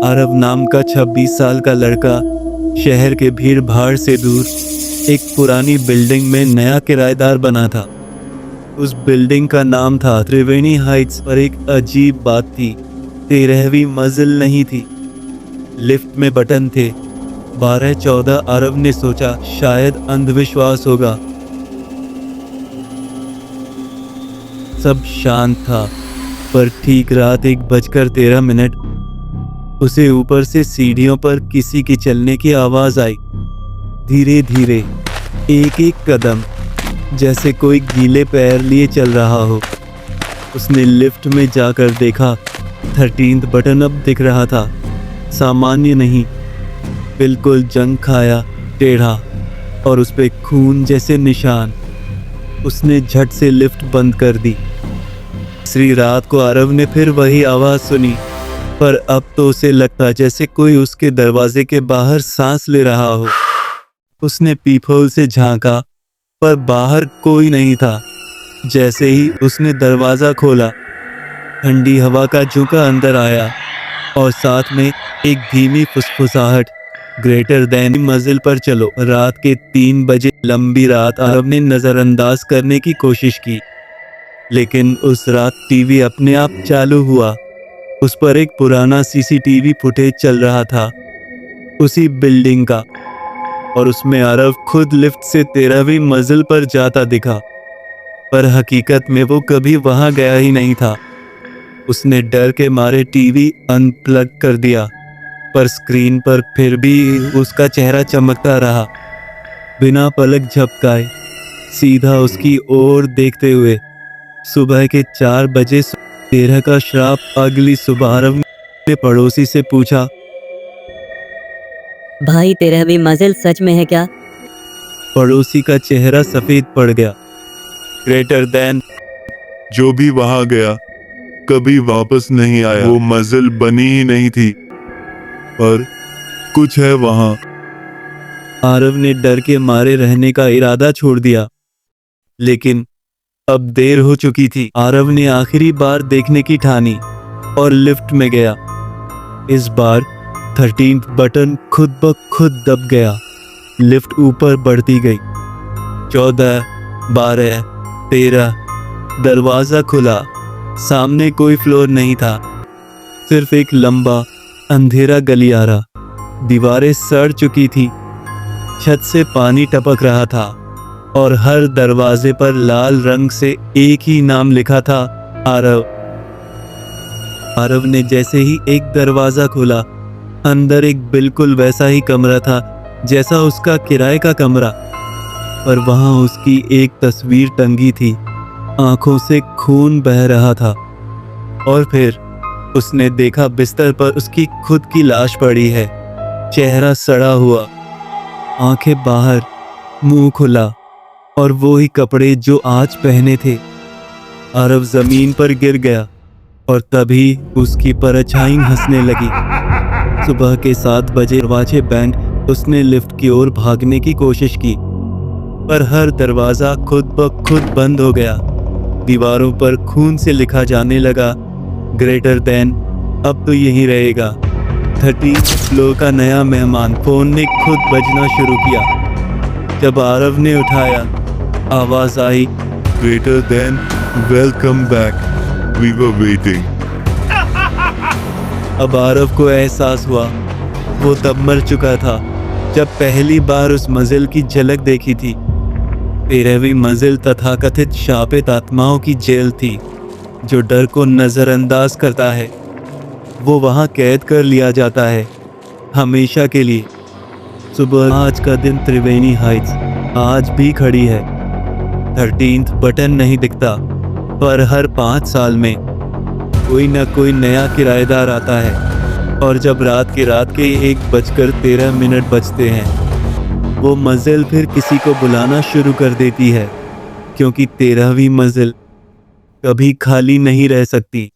आरव नाम का 26 साल का लड़का शहर के भीड़ भाड़ से दूर एक पुरानी बिल्डिंग में नया किराएदार बना था। उस बिल्डिंग का नाम था त्रिवेणी हाइट्स। पर एक अजीब बात थी, 13वीं मंजिल नहीं थी। लिफ्ट में बटन थे 12-14। आरव ने सोचा शायद अंधविश्वास होगा। सब शांत था, पर ठीक रात 1:13 उसे ऊपर से सीढ़ियों पर किसी के चलने की आवाज आई। धीरे धीरे, एक एक कदम, जैसे कोई गीले पैर लिए चल रहा हो। उसने लिफ्ट में जाकर देखा, 13th बटन अब दिख रहा था। सामान्य नहीं, बिल्कुल जंग खाया, टेढ़ा, और उस पे खून जैसे निशान। उसने झट से लिफ्ट बंद कर दी। दूसरी रात को आरव ने फिर वही आवाज सुनी, पर अब तो उसे लगता जैसे कोई उसके दरवाजे के बाहर सांस ले रहा हो। उसने पीपहोल से झांका, पर बाहर कोई नहीं था। जैसे ही उसने दरवाजा खोला, ठंडी हवा का झोंका अंदर आया और साथ में एक धीमी फुसफुसाहट, ग्रेटर देन मंजिल पर चलो। रात के 3 बजे। लंबी रात आरव ने नजरअंदाज करने की कोशिश की, लेकिन उस रात टीवी अपने आप चालू हुआ। उस पर एक पुराना सीसीटीवी फुटेज चल रहा था, उसी बिल्डिंग का, और उसमें आरव खुद लिफ्ट से 13वीं मंजिल पर जाता दिखा। पर हकीकत में वो कभी वहां गया ही नहीं था। उसने डर के मारे टीवी अनप्लग कर दिया, पर स्क्रीन पर फिर भी उसका चेहरा चमकता रहा। बिना पलक झपकाए, सीधा उसकी ओर देखते हुए। सुबह के 4 बजे 13 का श्राप। अगली सुबह आरव ने पड़ोसी से पूछा, भाई 13वीं मंजिल सच में है क्या? पड़ोसी का चेहरा सफेद पड़ गया। Greater than. जो भी वहां गया कभी वापस नहीं आया। वो मंजिल बनी ही नहीं थी, पर कुछ है वहां। आरव ने डर के मारे रहने का इरादा छोड़ दिया, लेकिन अब देर हो चुकी थी। आरव ने आखिरी बार देखने की ठानी और लिफ्ट में गया। इस बार 13th बटन खुद ब खुद दब गया। लिफ्ट ऊपर बढ़ती गई। 14, 12, 13। दरवाजा खुला। सामने कोई फ्लोर नहीं था, सिर्फ एक लंबा अंधेरा गलियारा। दीवारें सड़ चुकी थी, छत से पानी टपक रहा था, और हर दरवाजे पर लाल रंग से एक ही नाम लिखा था, आरव। आरव ने जैसे ही एक दरवाजा खोला, अंदर एक बिल्कुल वैसा ही कमरा था जैसा उसका किराए का कमरा, पर वहां उसकी एक तस्वीर टंगी थी। आंखों से खून बह रहा था। और फिर उसने देखा बिस्तर पर उसकी खुद की लाश पड़ी है, चेहरा सड़ा हुआ, आंखें बाहर, मुंह खुला, और वो ही कपड़े जो आज पहने थे। आरव जमीन पर गिर गया, और तभी उसकी परछाई हंसने लगी। सुबह के 7 बजे दरवाजे बैंड। उसने लिफ्ट की ओर भागने की कोशिश की, पर हर दरवाजा खुद ब खुद बंद हो गया। दीवारों पर खून से लिखा जाने लगा, ग्रेटर देन अब तो यहीं रहेगा। 13th फ्लोर का नया मेहमान। फोन ने खुद बजना शुरू किया। जब आरव ने उठाया, आवाज आई, greater than welcome back, we were waiting. अब आरव को एहसास हुआ वो तब मर चुका था जब पहली बार उस मंजिल की झलक देखी थी। 13वीं मंजिल तथाकथित शापित आत्माओं की जेल थी, जो डर को नजरअंदाज करता है। वो वहां कैद कर लिया जाता है, हमेशा के लिए। सुबह आज का दिन त्रिवेणी हाइट्स आज भी खड़ी है। 13th बटन नहीं दिखता, पर हर 5 साल में कोई न कोई नया किराएदार आता है। और जब रात के 1:13 बजते हैं, वो मंजिल फिर किसी को बुलाना शुरू कर देती है, क्योंकि 13वीं मंजिल कभी खाली नहीं रह सकती।